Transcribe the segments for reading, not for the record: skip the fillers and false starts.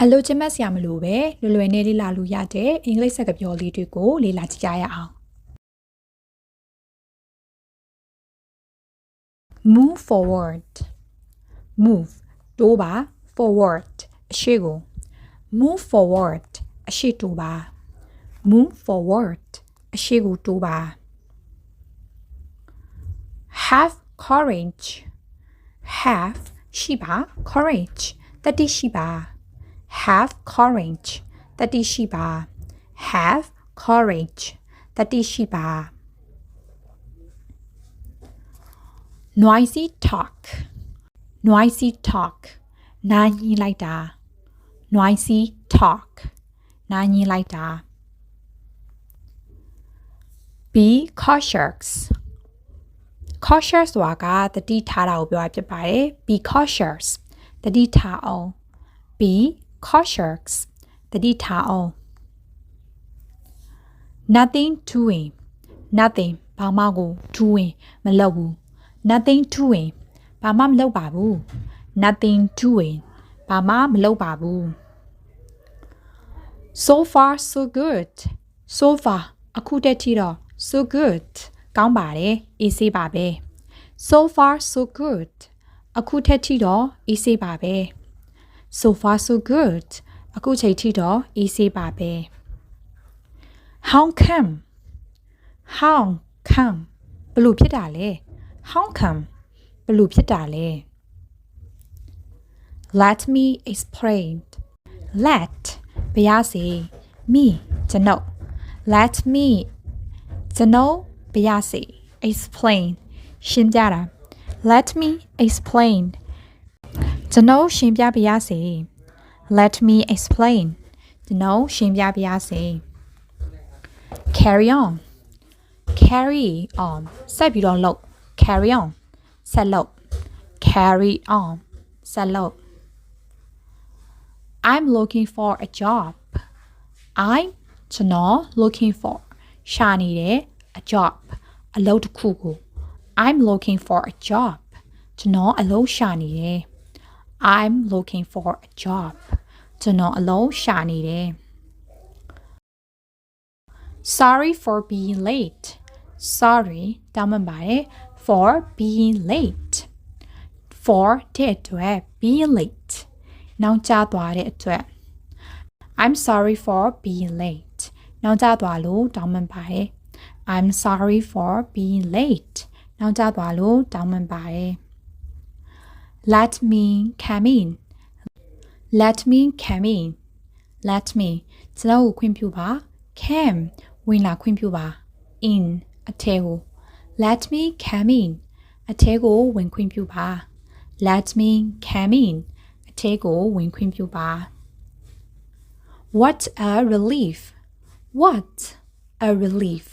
အလိုချင်မဲ့ဆရာမလို့ပဲလွယ်လွယ်နဲ့လေ့လာလို့ရတဲ့အင်္ဂလိပ်စကားပြောလေးတွေကိုလေ့လာကြည့်ကြရအောင် Move forward move တိုးပါ forward အရှိကို move forward အရှိတိုးပါ move forward အရှိကိုတိုးပါ Have courage have ရှိပါ courage တတိရှိပါ Have courage တတိရှိပါ Have courage တတိရှိပါ Noisy talk noisy talk နာညင်းလိုက်တာ Noisy talk နာညင်းလိုက်တာ Be cautious cautious ဆိုတာကတတိထားတာကိုပြောတာဖြစ်ပါတယ် Be cautious တတိထားအောင် Be cautious တတိထားအောင် Nothing doing nothing ဘာမှကို doing မလုပ်ဘူး Nothing doing ဘာမှမလုပ်ပါဘူး Nothing doing ဘာမှမလုပ်ပါဘူး So far so good so far အခုတည်းထိတော့ so good ကောင်းပါတယ်အေးဆေးပါပဲ So far so good အခုတည်းထိတော့အေးဆေးပါပဲ So far so good အခုချိန်ထိတော့အေးဆေးပါပဲ How come ဘလို့ဖြစ်တာလဲ How come ဘလို့ဖြစ်တာလဲ Let me explain Let ဘရစေ me ကျွန်ုပ် Let me ကျွန်ုပ်ဘရစေ explain ရှင်းပြတာ Let me explain ကျွန်ုပ်ရှင်းပြပါရစေ Let me explain ကျွန်ုပ်ရှင်းပြပါရစေ Carry on ဆက်ပြီးတော့လုပ် Carry on ဆက်လုပ် Carry on ဆက်လုပ် I'm looking for a job I'm ကျွန်တော် looking for ရှာနေတယ် a job အလုပ်တစ်ခုကို I'm looking for a job ကျွန်တော်အလုပ်ရှာနေတယ် I'm looking for a job ကျွန်တော်အလုပ်ရှာနေတယ် Sorry for being late Sorry တောင်းပန်ပါတယ် for being late for တဲ့အတွက် being late နောက်ကျသွားတဲ့အတွက် I'm sorry for being late နောက်ကျသွားလို့တောင်းပန်ပါတယ် I'm sorry for being late နောက်ကျသွားလို့တောင်းပန်ပါတယ် Let me come in Let me come in Let me ကျွန်တော်ကိုခွင့်ပြုပါ come ဝင်လာခွင့်ပြုပါ in အထဲကို Let me come in အထဲကိုဝင်ခွင့်ပြုပါ Let me come in အထဲကိုဝင်ခွင့်ပြုပါ What a relief What a relief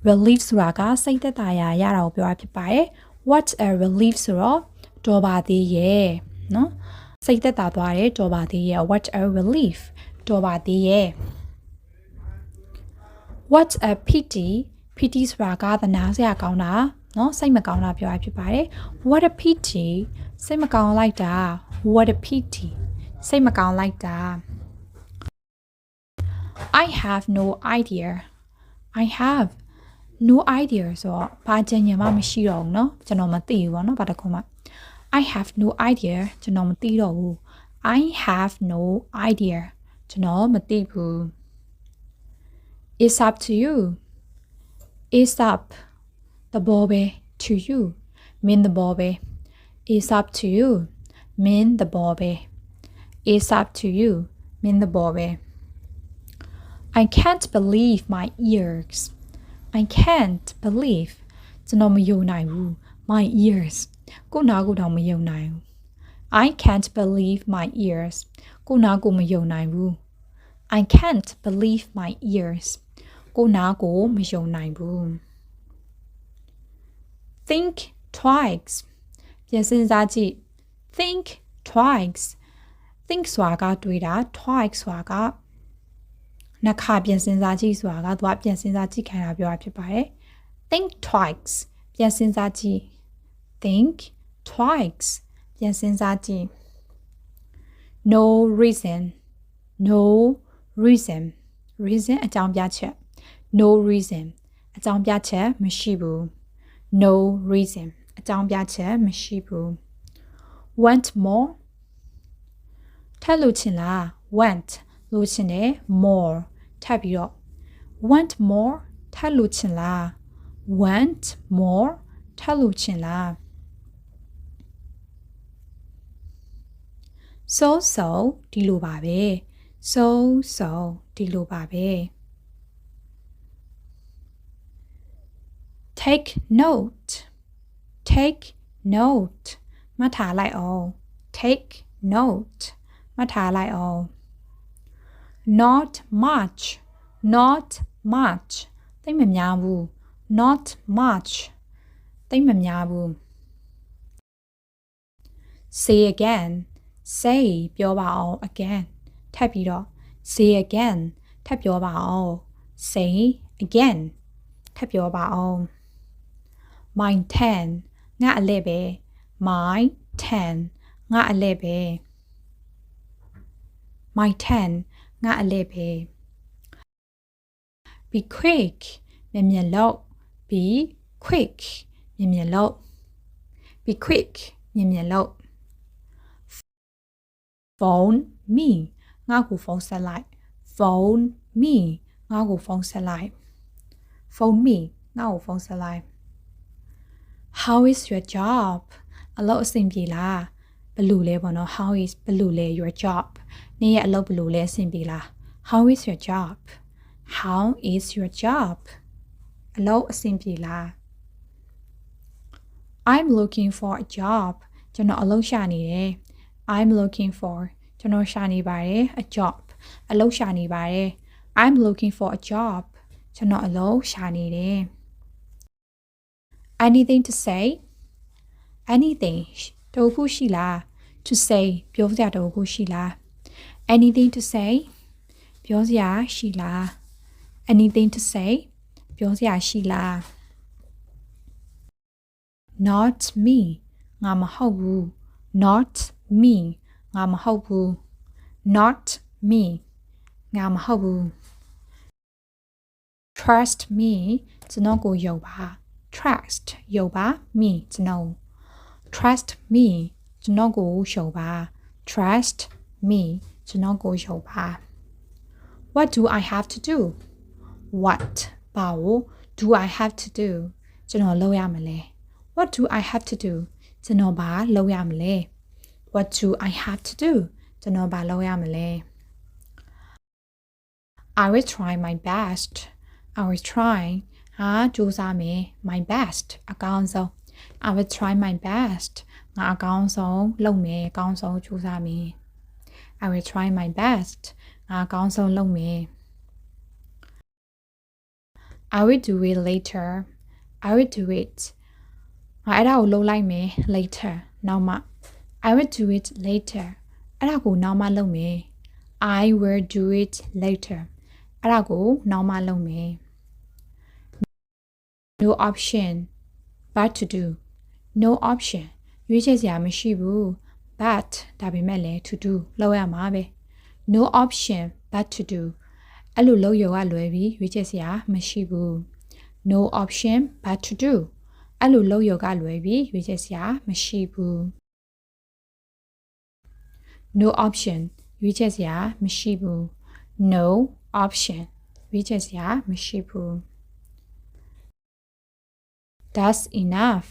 relief ဆိုတာကစိတ်သက်သာရာရတာကိုပြောတာဖြစ်ပါတယ် What a relief ဆိုတော့တော်ပါသေးရဲ့နော်စိတ်သက်သာသွားတယ်တော်ပါသေးရဲ့ What a relief တော်ပါသေးရဲ့ What a pity ဆိုတာကသနာစရာကောင်းတာနော်စိတ်မကောင်းတာပြောတာဖြစ်ပါတယ် What a pity စိတ်မကောင်းလိုက်တာ What a pity စိတ်မကောင်းလိုက်တာ I have no idea I have no idea ဆိုတော့ဘာကြံဉာဏ်မှမရှိတော့ဘူးเนาะကျွန်တော်မသိဘူးပေါ့เนาะဘာတစ်ခုမှ I have no idea ကျွန်တော်မသိတော့ဘူး I have no idea ကျွန်တော်မသိဘူး It's up to you It's up the ball to you mean the ball It's up to you mean the ball It's up to you mean the ball I can't believe my ears I can't believe ကျွန်တော်မယုံနိုင်ဘူး my ears ကိုနာကိုတော့မယုံနိုင်ဘူး I can't believe my ears ကိုနာကိုမယုံနိုင်ဘူး I can't believe my ears ကိုနာကိုမယုံနိုင်ဘူး Think twice ပြန်စဉ်းစားကြည့် Think twice think ဆိုတာကတွေးတာ twice ဆိုတာကနှစ်ခါပြန်စဉ်းစားကြည့်ဆိုတာကသူကပြန်စဉ်းစားကြည့်ခံတာပြောတာဖြစ်ပါတယ် Think twice ပြန်စဉ်းစားကြည့် Think twice ပြန်စဉ်းစားကြည့် no reason no reason reason အကြောင်းပြချက် no reason အကြောင်းပြချက်မရှိဘူး no reason အကြောင်းပြချက်မရှိဘူး want more ထပ်လို့ချင်လား want လို့ချင်တယ် more ထပ်ပြီးတော့ want more ထပ်လို့ချင်လား want more ထပ်လို့ချင်လား so ဒီလိုပါပဲ so ဒီလိုပါပဲ take note မှတ်ထားလိုက်အောင် take note မှတ်ထားလိုက်အောင် not much သိပ်မများဘူး not much သိပ်မများဘူး say again say ပြောပါအောင် again ထပ်ပြီးတော့ say again ထပ်ပြောပါအောင် say again ထပ်ပြောပါအောင် my 10ငါအလဲပဲ my 10ငါအလဲပဲ my 10ငါအလဲပဲ be quick မြန်လုပ် be quick မြန်လုပ် be quick မြန်လုပ် phone me ငါ့ကိုဖုန်းဆက်လိုက် phone me ငါ့ကိုဖုန်းဆက်လိုက် phone me ငါ့ကိုဖုန်းဆက်လိုက် how is your job အလုပ်အဆင်ပြေလားဘယ်လိုလဲပေါ့နော် how is ဘယ်လိုလဲ your job နေရဲ့အလုပ်ဘယ်လိုလဲအဆင်ပြေလား how is your job how is your job အလုပ်အဆင်ပြေလား I'm looking for a job ကျွန်တော်အလုပ်ရှာနေတယ် I'm looking for ကျွန်တော်ရှာနေပါတယ် a job အလုပ်ရှာနေပါတယ် I'm looking for a job ကျွန်တော်အလုပ်ရှာနေတယ် anything to say anything တခုရှိလား to say ပြောစရာတခုရှိလား anything to say ပြောစရာရှိလား anything to say ပြောစရာရှိလား not me ငါမဟုတ်ဘူး not me ငါမဟုတ်ဘူး not me ငါမဟုတ်ဘူး trust me ကျွန်တော်ကိုယုံပါ trust ယုံပါ me ကျွန်တော် trust me ကျွန်တော်ကိုယုံပါ trust me ကျွန်တော်ကိုယုံပါ what do I have to do what ဘာကို do I have to do ကျွန်တော်လုပ်ရမလဲ what do I have to do ကျွန်တော်ဘာလုပ်ရမလဲ what do I have to do ကျွန်တော်ဘာလုပ်ရမလဲ I will try my best I will try ဟာကြိုးစားမယ် my best အကောင်းဆုံး I will try my best ငါအကောင်းဆုံးလုပ်မယ်အကောင်းဆုံးကြိုးစားမယ် I will try my best ငါအကောင်းဆုံးလုပ်မယ် I will do it later I will do it ငါအဲ့ဒါကိုလုပ်လိုက်မယ် later နောက်မှ I will do it later အဲ့ဒါကိုနောက်မှလုပ်မယ် I will do it later အဲ့ဒါကိုနောက်မှလုပ်မယ် no option but to do no option ရွေးချယ်စရာမရှိဘူး but ဒါပေမဲ့လည်း to do လုပ်ရမှာပဲ no option but to do အဲ့လိုလုပ်ရောကလွယ်ပြီးရွေးချယ်စရာမရှိဘူး no option but to do အဲ့လိုလုပ်ရောကလွယ်ပြီးရွေးချယ်စရာမရှိဘူး no option ရွေးချယ်စရာမရှိဘူး no option ရွေးချယ်စရာမရှိဘူး that's enough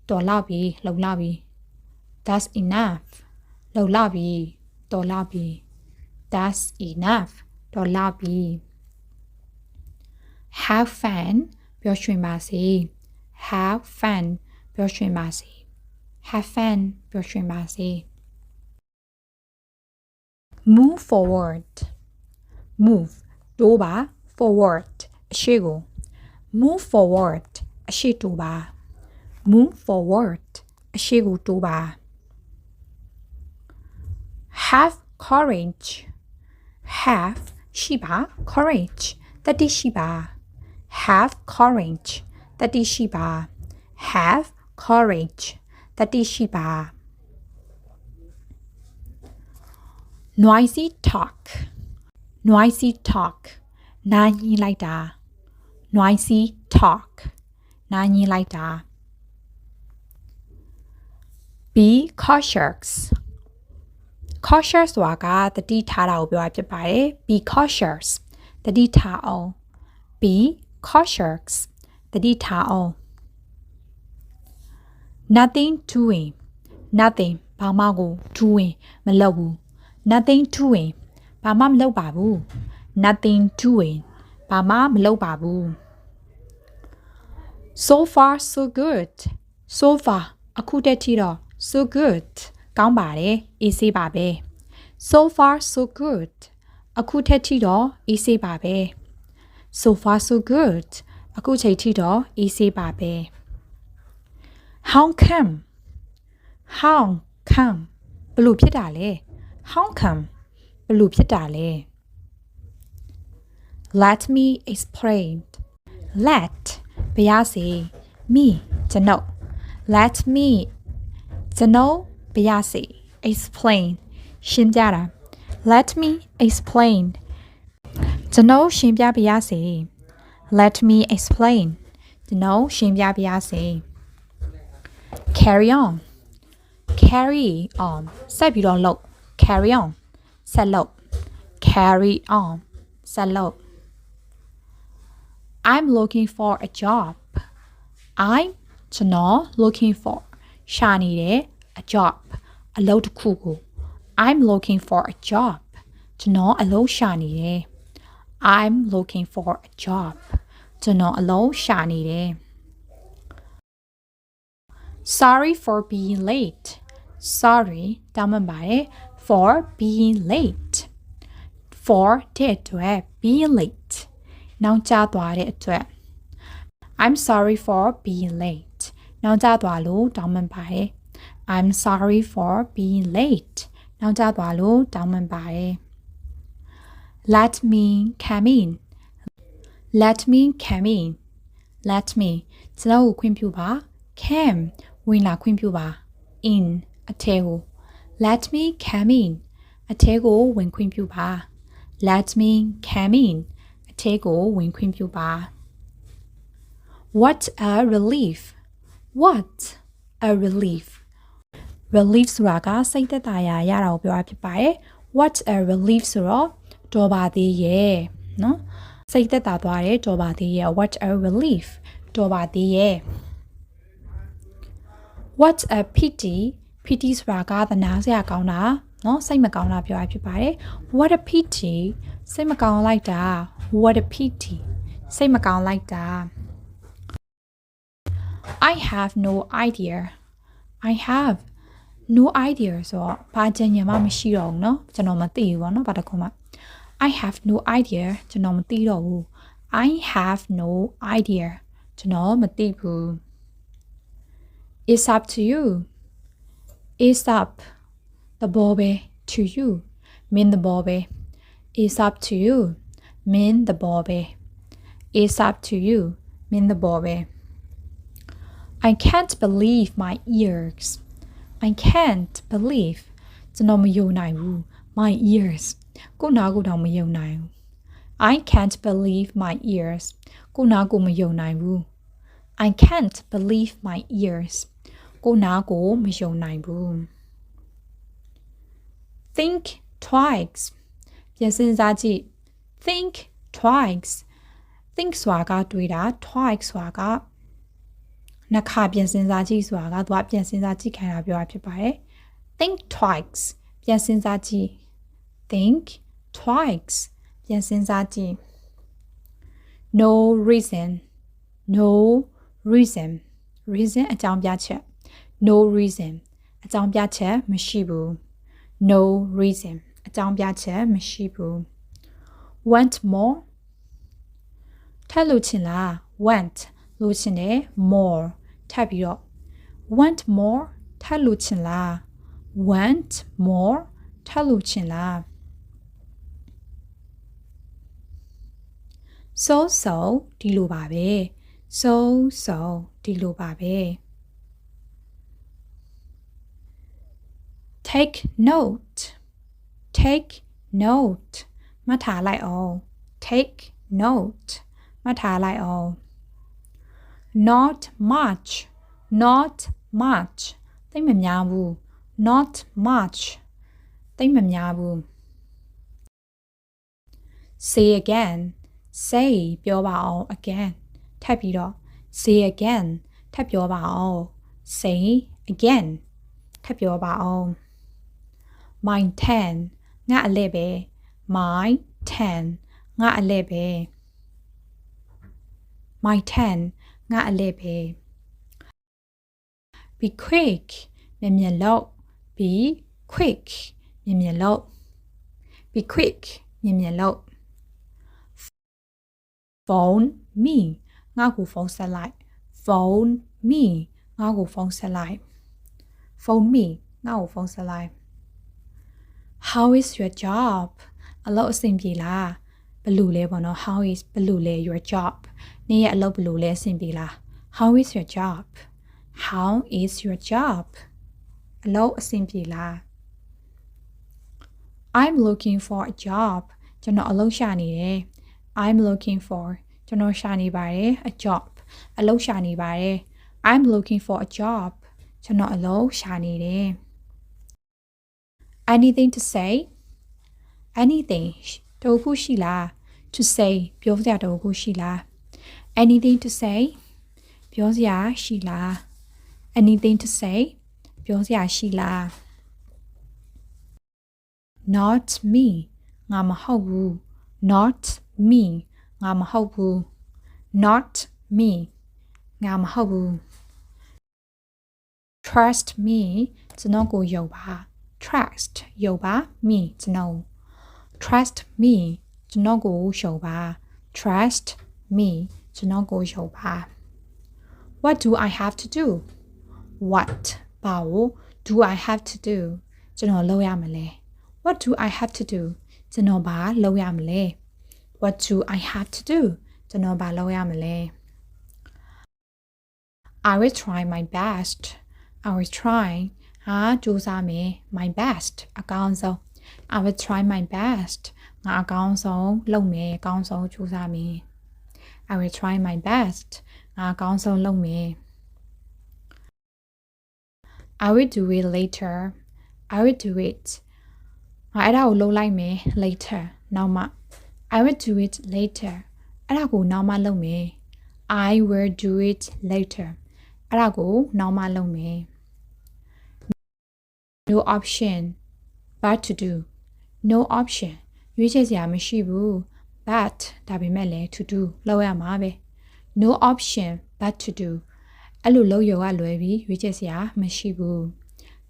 တော်လောက်ပြီလုံလောက်ပြီ that's enough လုံလောက်ပြီတော်လောက်ပြီ that's enough တော်လောက်ပြီ have fun ပျော်ရွှင်ပါစေ have fun ပျော်ရွှင်ပါစေ have fun ပျော်ရွှင်ပါစေ move forward move တိုးပါ forward အရှိကို move forward အရှိတိုးပါ move forward အရှိကိုတိုးပါ have courage have ရှိပါ courage တတိရှိပါ have courage တတိရှိပါ have courage တတိရှိပါ noisy talk noisy talk နာညီလိုက်တာ noisy talk နာညီလိုက်တာ be cautious cautious ဆိုတာကတတိထားတာကိုပြောတာဖြစ်ပါတယ် be cautious တတိထားအောင် be cautious တတိထားအောင် nothing doing nothing ဘာမှကို doing မလုပ်ဘူး nothing doing ဘာမှမလုပ်ပါဘူး nothing doing ဘာမှမလုပ်ပါဘူး so far so good so far အခုတည်းထိတော့ so good ကောင်းပါတယ်အေးဆေးပါပဲ so far so good အခုတည်းထိတော့အေးဆေးပါပဲ so far so good အခုချိန်ထိတော့အေးဆေးပါပဲ how come ဘလို့ဖြစ်တာလဲ how come ဘလို့ဖြစ်တာလဲ let me explain let ဘယ်ရစေ me ကျွန်ုပ် let me ကျွန်ုပ်ဘယ်ရစေ explain ရှင်းပြတာ let me explain ကျွန်ုပ်ရှင်းပြပါရစေ let me explain ကျွန်ုပ်ရှင်းပြပါရစေ carry on ဆက်ပြီးတော့လုပ် carry on ဆက်လုပ် carry on ဆက်လုပ် I'm looking for a job I'm ကျွန်တော် looking for ရှာနေတယ် a job အလုပ်တစ်ခုကို I'm looking for a job ကျွန်တော်အလုပ်ရှာနေတယ် I'm looking for a job ကျွန်တော်အလုပ်ရှာနေတယ် Sorry for being late sorry တောင်းပန်ပါတယ် for being late for တဲ့အတွက် being late နောက်ကျသွားတဲ့အတွက် I'm sorry for being late နောက်ကျသွားလို့တောင်းပန်ပါတယ် I'm sorry for being late နောက်ကျသွားလို့တောင်းပန်ပါတယ် Let me come in let me come in let me ကျွန်တော်ကိုခွင့်ပြုပါ come ဝင်လာခွင့်ပြုပါ in အထဲကို let me come in အထဲကိုဝင်ခွင့်ပြုပါ let me come in အထဲကိုဝင်ခွင့်ပြုပါ What a relief what a relief relief ဆိုတာကစိတ်သက်သာရာရတာကိုပြောတာဖြစ်ပါတယ် what a relief ဆိုတော့တော်ပါသေးရဲ့နော်စိတ်သက်သာသွားတယ်တော်ပါသေးရဲ့ what a relief တော်ပါသေးရဲ့ what a pity ဆိုတာကသနာစရာကောင်းတာနော်စိတ်မကောင်းတာပြောတာဖြစ်ပါတယ် what a pity စိတ်မကောင်းလိုက်တာ what a pity စိတ်မကောင်းလိုက်တာ I have no idea I have no idea ဆိုတော့ဘာကြင်ညာမှမရှိတော့ဘူးเนาะကျွန်တော်မသိဘူးပေါ့เนาะဘာတခုမှ I have no idea ကျွန်တော်မသိတော့ဘူး I have no idea ကျွန်တော်မသိဘူး It's up to you It's up the ball to you mean the ball It's up to you mean the ball It's up to you mean the ball I can't believe my ears I can't believe ကျွန်တော်မယုံနိုင်ဘူး my ears ကိုနာကိုတော့မယုံနိုင်ဘူး I can't believe my ears ကိုနာကိုမယုံနိုင်ဘူး I can't believe my ears ကိုနာကိုမယုံနိုင်ဘူး Think twice ပြန်စဉ်းစားကြည့် Think twice think ဆိုတာကတွေးတာ twice ဆိုတာကနှစ်ခါပြန်စဉ်းစားကြည့်ဆိုတာကသူကပြန်စဉ်းစားကြည့်ခိုင်းတာပြောတာဖြစ်ပါတယ် think twice ပြန်စဉ်းစားကြည့် think twice ပြန်စဉ်းစားကြည့် no reason reason အကြောင်းပြချက် no reason အကြောင်းပြချက်မရှိဘူး no reason အကြောင်းပြချက်မရှိဘူး want more ထပ်လို့ချင်လား want လို့ချင်တယ် more ထပ်ပြီးတော့ want more ထပ်လို့ချင်လား want more ထပ်လို့ချင်လား so ဒီလိုပါပဲ so ဒီလိုပါပဲ take take note မှတ်ထားလိုက်အောင် take note မှတ်ထားလိုက်အောင် not much not much သိပ်မများဘူး not much သိပ်မများဘူး say again say ပြောပါအောင် again ထပ်ပြီးတော့ say again ထပ်ပြောပါအောင် say again ထပ်ပြောပါအောင် my 10 ငါအလဲပဲ my 10 ငါအလဲပဲ my 10 ငါအလဲပဲ be quick မြန်မြန်လုပ် be quick မြန်မြန်လုပ် be quick မြန်မြန်လုပ် phone me ငါ့ကိုဖုန်းဆက်လိုက် phone me ငါ့ကိုဖုန်းဆက်လိုက် phone me ငါ့ကိုဖုန်းဆက်လိုက် how is your job အလုပ်အဆင်ပြေလားဘယ်လိုလဲပေါ့နော် how is ဘယ်လိုလဲ your job နေ့ရဲ့အလုပ်ဘယ်လိုလဲအဆင်ပြေလား how is your job how is your job အလုပ်အဆင်ပြေလား I'm looking for a job ကျွန်တော်အလုပ်ရှာနေတယ် I'm looking for ကျွန်တော်ရှာနေပါတယ် a job အလုပ်ရှာနေပါတယ် I'm looking for a job ကျွန်တော်အလုပ်ရှာနေတယ် anything to say anything တခုရှိလား to say ပြောစရာတခုရှိလား anything to say ပြောစရာရှိလား anything to say ပြောစရာရှိလား not me ငါမဟုတ်ဘူး not me ငါမဟုတ်ဘူး not me ငါမဟုတ်ဘူး trust me ကျွန်တော်ကိုယုံပါ trust ယုံပါ me ကျွန်တော် trust me ကျွန်တော်ကိုယုံပါ trust me ကျွန်တော်ကိုယုံပါ what do I have to do what ဘာကို do I have to do ကျွန်တော်လုပ်ရမလဲ what do I have to do ကျွန်တော်ဘာလုပ်ရမလဲ what do I have to do ကျွန်တော်ဘာလုပ်ရမလဲ I will try my best I will try ဟာကြိုးစားမယ် my best အကောင်းဆုံး I will try my best ငါအကောင်းဆုံးလုပ်မယ်အကောင်းဆုံးကြိုးစားမယ် I will try my best ငါအကောင်းဆုံးလုပ်မယ် I will do it later I will do it ငါအဲ့ဒါကိုလုပ်လိုက်မယ် later နောက်မှ I will do it later အဲ့ဒါကိုနောက်မှလုပ်မယ် I will do it later အဲ့ဒါကိုနောက်မှလုပ်မယ် no option but to do no option ရွေးချယ်စရာမရှိဘူး but ဒါပေမဲ့လည်း to do လုပ်ရမှာပဲ no option but to do အဲ့လိုလုပ်ရောကလွယ်ပြီးရွေးချယ်စရာမရှိဘူး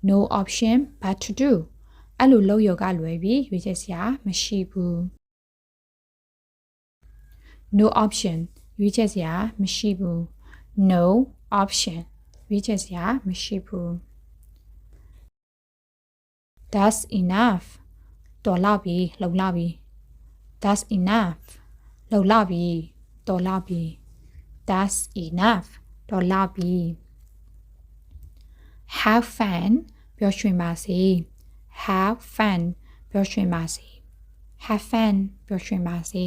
no option but to do အဲ့လိုလုပ်ရောကလွယ်ပြီးရွေးချယ်စရာမရှိဘူး no option ရွေးချယ်စရာမရှိဘူး no option ရွေးချယ်စရာမရှိဘူး that's enough တော်လောက်ပြီလုံလောက်ပြီ that's enough လုံလောက်ပြီတော်လောက်ပြီ that's enough တော်လောက်ပြီ have fun ပျော်ရွှင်ပါစေ have fun ပျော်ရွှင်ပါစေ have fun ပျော်ရွှင်ပါစေ